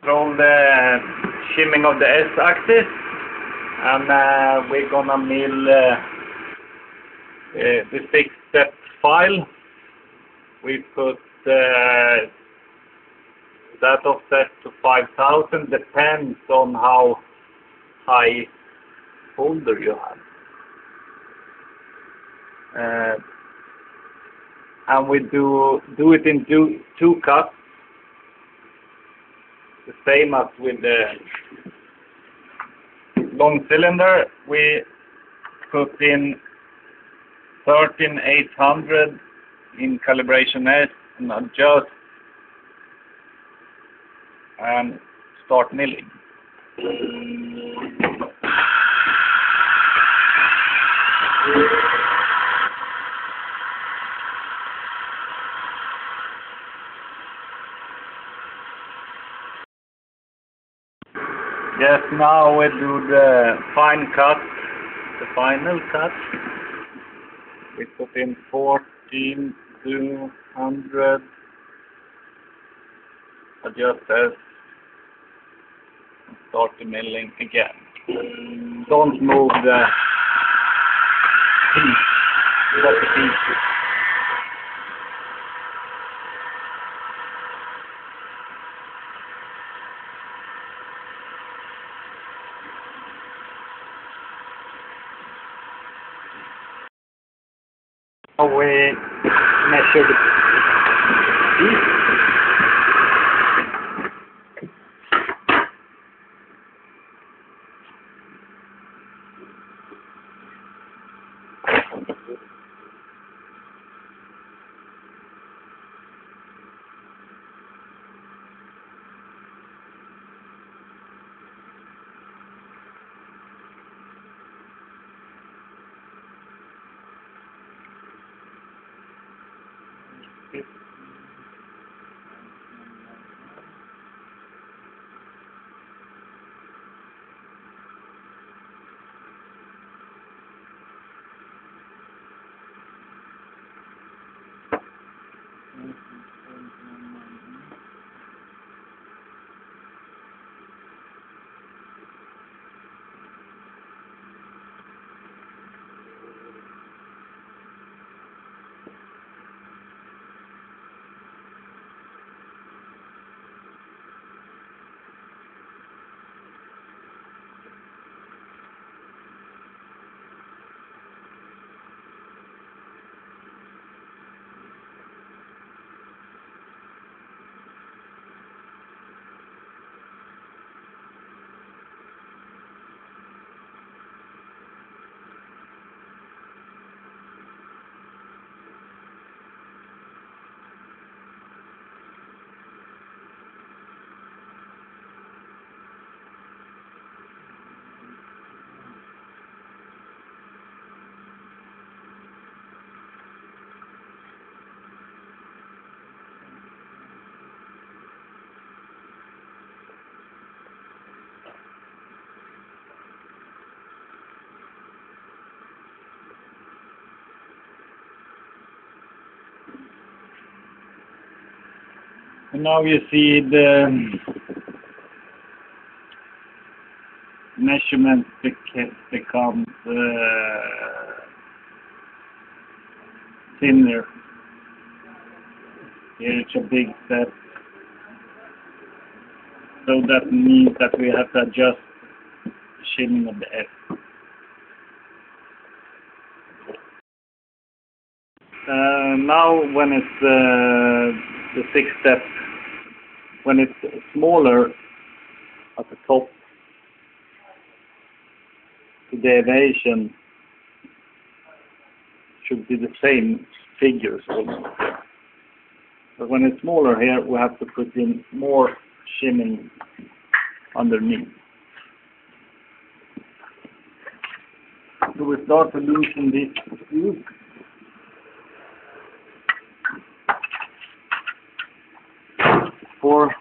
control the shimming of the S-axis, and we're gonna mill the 6-step file. We put that offset to 5000, depends on how high folder you have. And we do it in two cuts, the same as with the long cylinder. We put in 13800 in calibration S and adjust and start milling. Yes, now we do the fine cut, the final cut. We put in 14200, adjust S, and start the milling again. Don't move the piece, not the pieces. We measure the piece. And now you see the measurement becomes thinner. Here it's a big step. So that means that we have to adjust the shiming of the F. Now when it's the 6-step, when it's smaller at the top, the deviation should be the same figures almost. But when it's smaller here, we have to put in more shimming underneath. So we start to loosen this screw. For